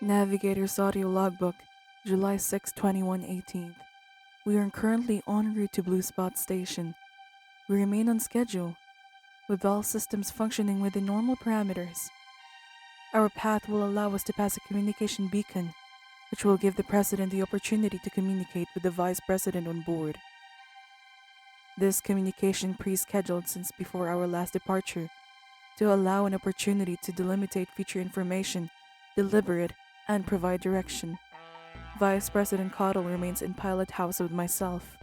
Navigator's audio logbook, July 6, 2118. We are currently en route to Blue Spot Station. We remain on schedule, with all systems functioning within normal parameters. Our path will allow us to pass a communication beacon, which will give the President the opportunity to communicate with the Vice President on board. This communication pre-scheduled since before our last departure to allow an opportunity to delimitate future information, deliberate, and provide direction. Vice President Cottle remains in pilot house with myself.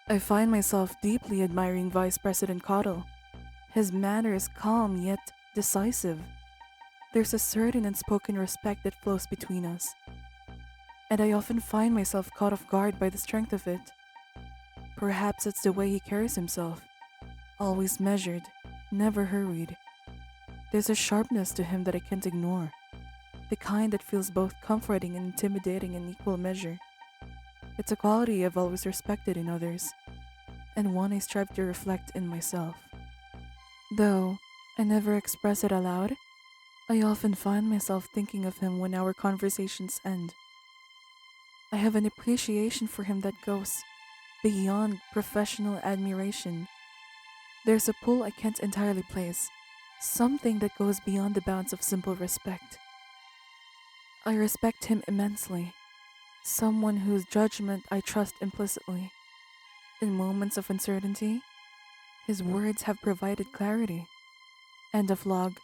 I find myself deeply admiring Vice President Cottle. His manner is calm yet decisive. There's a certain unspoken respect that flows between us, and I often find myself caught off guard by the strength of it. Perhaps it's the way he carries himself, always measured, never hurried. There's a sharpness to him that I can't ignore, the kind that feels both comforting and intimidating in equal measure. It's a quality I've always respected in others, and one I strive to reflect in myself. Though I never express it aloud, I often find myself thinking of him when our conversations end. I have an appreciation for him that goes beyond professional admiration. There's a pull I can't entirely place, something that goes beyond the bounds of simple respect. I respect him immensely, someone whose judgment I trust implicitly. In moments of uncertainty, his words have provided clarity. End of log.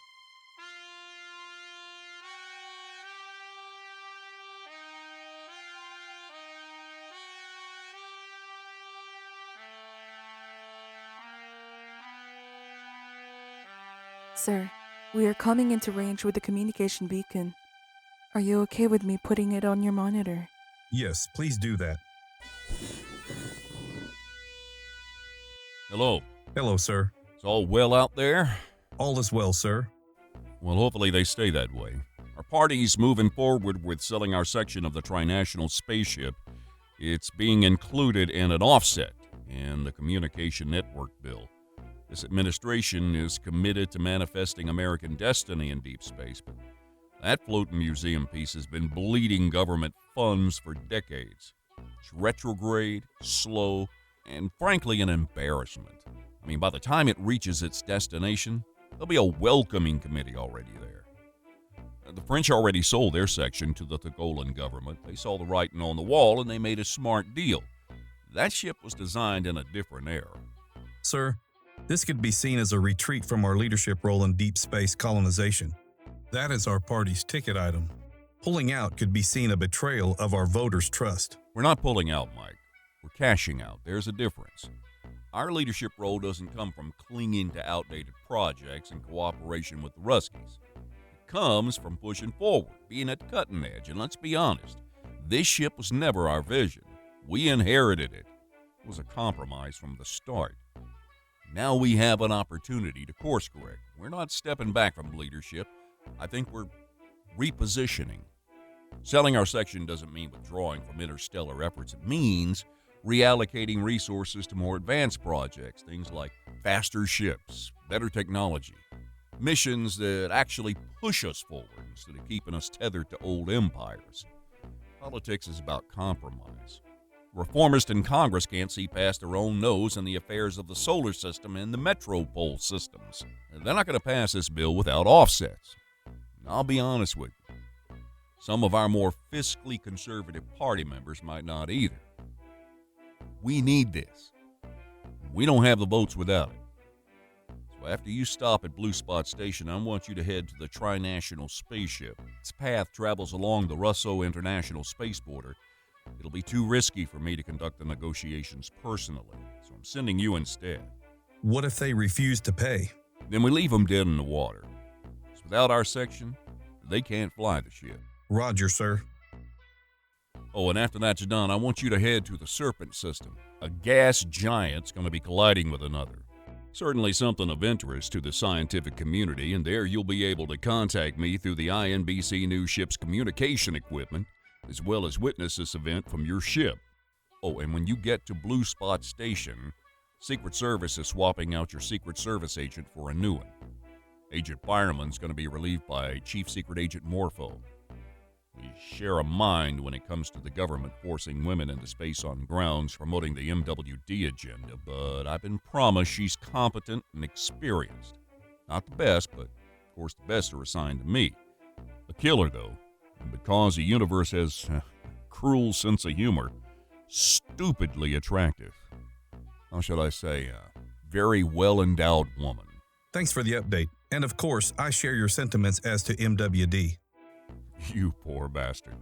Sir, we are coming into range with the communication beacon. Are you okay with me putting it on your monitor? Yes, please do that. Hello. Hello, sir. It's all well out there? All is well, sir. Well, hopefully they stay that way. Our party's moving forward with selling our section of the trinational spaceship. It's being included in an offset in the communication network bill. This administration is committed to manifesting American destiny in deep space, but that floating museum piece has been bleeding government funds for decades. It's retrograde, slow, and frankly an embarrassment. I mean, by the time it reaches its destination, there'll be a welcoming committee already there. The French already sold their section to the Togolan government. They saw the writing on the wall and they made a smart deal. That ship was designed in a different era. Sir, this could be seen as a retreat from our leadership role in deep space colonization. That is our party's ticket item. Pulling out could be seen a betrayal of our voters' trust. We're not pulling out, Mike. We're cashing out. There's a difference. Our leadership role doesn't come from clinging to outdated projects in cooperation with the Ruskies. It comes from pushing forward, being at the cutting edge, and let's be honest, this ship was never our vision. We inherited it. It was a compromise from the start. Now we have an opportunity to course correct. We're not stepping back from leadership. I think we're repositioning. Selling our section doesn't mean withdrawing from interstellar efforts. It means reallocating resources to more advanced projects, things like faster ships, better technology, missions that actually push us forward instead of keeping us tethered to old empires. Politics is about compromise. Reformists in Congress can't see past their own nose in the affairs of the solar system and the metropole systems. They're not going to pass this bill without offsets. And I'll be honest with you, some of our more fiscally conservative party members might not either. We need this. We don't have the votes without it. So after you stop at Blue Spot Station, I want you to head to the trinational spaceship. Its path travels along the Russo International Space Border. It'll be too risky for me to conduct the negotiations personally, so I'm sending you instead. What if they refuse to pay? Then we leave them dead in the water. 'Cause without our section, they can't fly the ship. Roger, sir. Oh, and after that's done, I want you to head to the Serpent system. A gas giant's going to be colliding with another. Certainly something of interest to the scientific community, and there you'll be able to contact me through the INBC News ship's communication equipment, as well as witness this event from your ship. Oh, and when you get to Blue Spot Station, Secret Service is swapping out your Secret Service agent for a new one. Agent Fireman's going to be relieved by Chief Secret Agent Morpho. We share a mind when it comes to the government forcing women into space on grounds promoting the MWD agenda, but I've been promised she's competent and experienced. Not the best, but of course the best are assigned to me. A killer, though, and because the universe has a cruel sense of humor, stupidly attractive. How shall I say, a very well-endowed woman. Thanks for the update. And of course, I share your sentiments as to MWD. You poor bastard.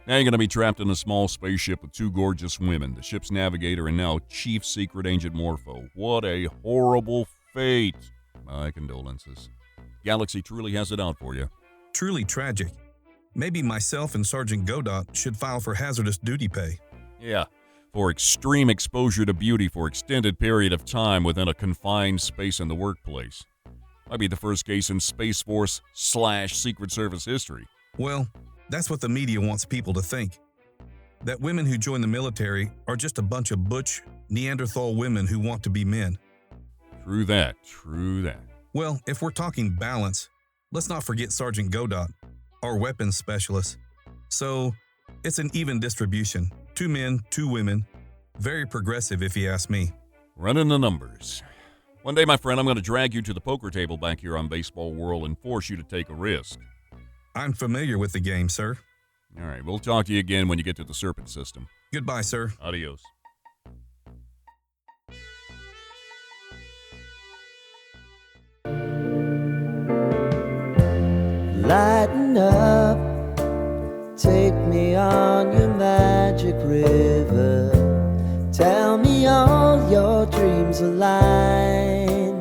Now you're going to be trapped in a small spaceship with two gorgeous women, the ship's navigator and now Chief Secret Agent Morpho. What a horrible fate. My condolences. Galaxy truly has it out for you. Truly tragic. Maybe myself and Sergeant Godot should file for hazardous duty pay. Yeah, for extreme exposure to beauty for extended period of time within a confined space in the workplace. Might be the first case in Space Force / Secret Service history. Well, that's what the media wants people to think. That women who join the military are just a bunch of butch, Neanderthal women who want to be men. True that, true that. Well, if we're talking balance, let's not forget Sergeant Godot, our weapons specialist. So, it's an even distribution. 2 men, 2 women. Very progressive if you ask me. Running the numbers. One day, my friend, I'm going to drag you to the poker table back here on Baseball World and force you to take a risk. I'm familiar with the game, sir. All right, we'll talk to you again when you get to the Serpent System. Goodbye, sir. Adios. Lighten up, take me on your magic river. Tell me all your dreams align.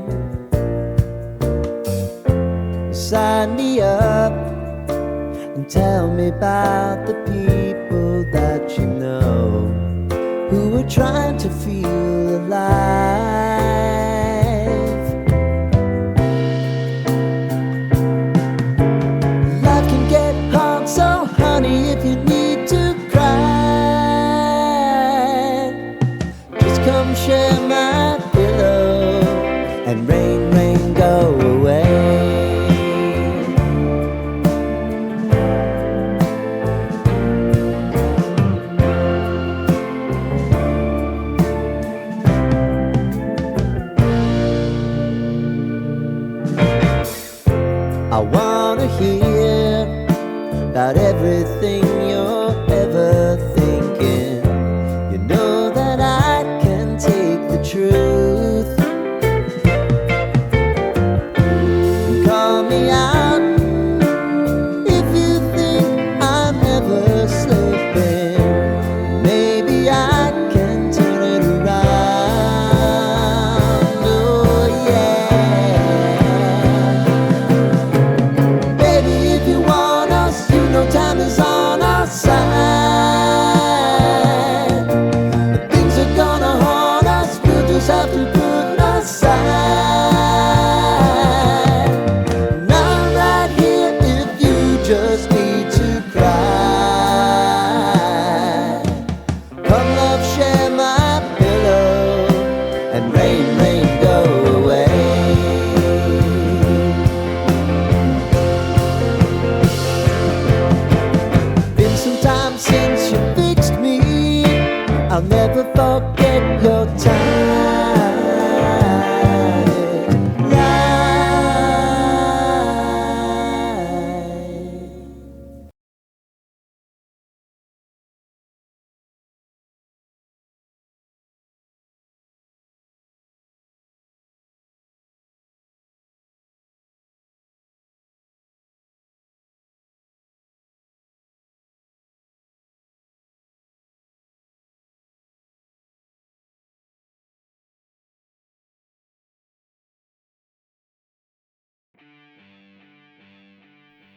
Sign me up and tell me about the people that you know who are trying to feel alive. Life can get hard, so honey, if you need to cry, just come share my pillow and rain, rain, go away. I wanna hear about everything you're ever thinking. You know that I can take the truth. Call me out if you think I'm never slipping. Maybe I can turn it around. Oh yeah. Baby, if you want us, you know time is on our side. Things are gonna haunt us, we'll just have to put aside. And I'm right here if you just need to cry. Come love, share my pillow and rain, rain, go away. Been some time since you fixed me. I'll never forget your time.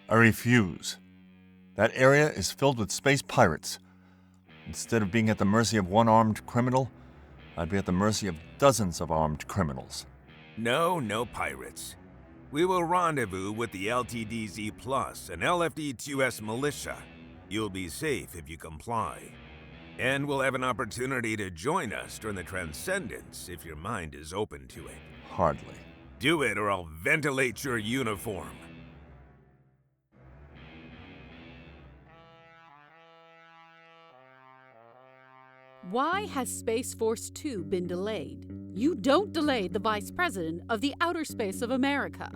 I refuse. That area is filled with space pirates. Instead of being at the mercy of one armed criminal, I'd be at the mercy of dozens of armed criminals. No pirates. We will rendezvous with the LTDZ Plus and LFD-2S militia. You'll be safe if you comply. And we'll have an opportunity to join us during the Transcendence if your mind is open to it. Hardly. Do it or I'll ventilate your uniform. Why has Space Force 2 been delayed? You don't delay the Vice President of the Outer Space of America.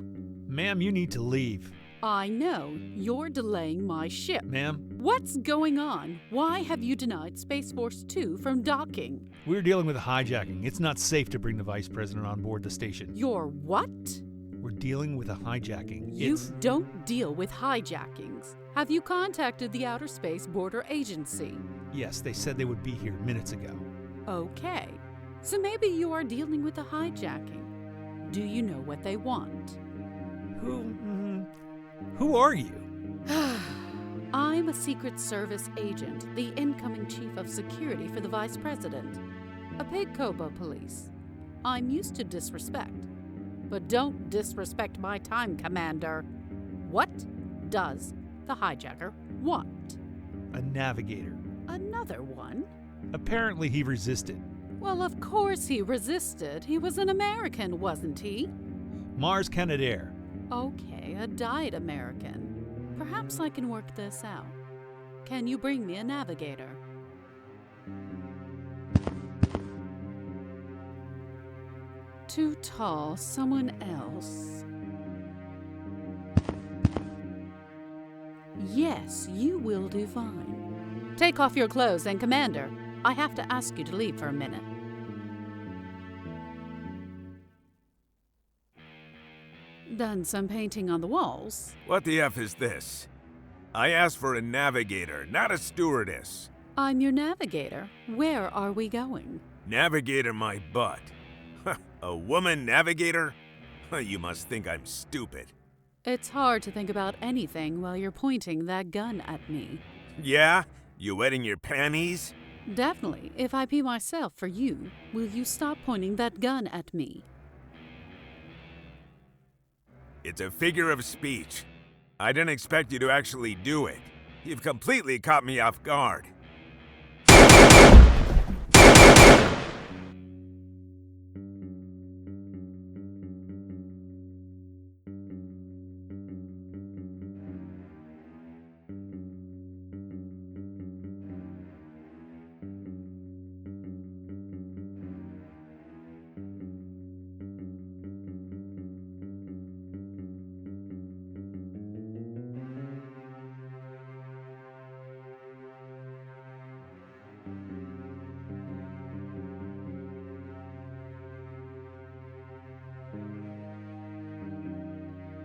Ma'am, you need to leave. I know. You're delaying my ship. Ma'am, What's going on? Why have you denied Space Force 2 from docking? we're dealing with a hijacking. It's not safe to bring the Vice President on board the station. You're what? We're dealing with a hijacking. You don't deal with hijackings. Have you contacted the Outer Space Border Agency? Yes, they said they would be here minutes ago. Okay. So maybe you are dealing with a hijacking. Do you know what they want? Who are you? I'm a Secret Service agent, the incoming chief of security for the Vice President. A Pig Kobo police. I'm used to disrespect. But don't disrespect my time, Commander. What does the hijacker want? A navigator. Another one? Apparently he resisted. Well, of course he resisted. He was an American, wasn't he? Mars Canadair. Okay, a diet American. Perhaps I can work this out. Can you bring me a navigator? Too tall, someone else. Yes, you will do fine. Take off your clothes and Commander, I have to ask you to leave for a minute. Done some painting on the walls. What the F is this? I asked for a navigator, not a stewardess. I'm your navigator. Where are we going? Navigator my butt. A woman navigator? You must think I'm stupid. It's hard to think about anything while you're pointing that gun at me. Yeah? You wetting your panties? Definitely. If I pee myself for you, will you stop pointing that gun at me? It's a figure of speech. I didn't expect you to actually do it. You've completely caught me off guard.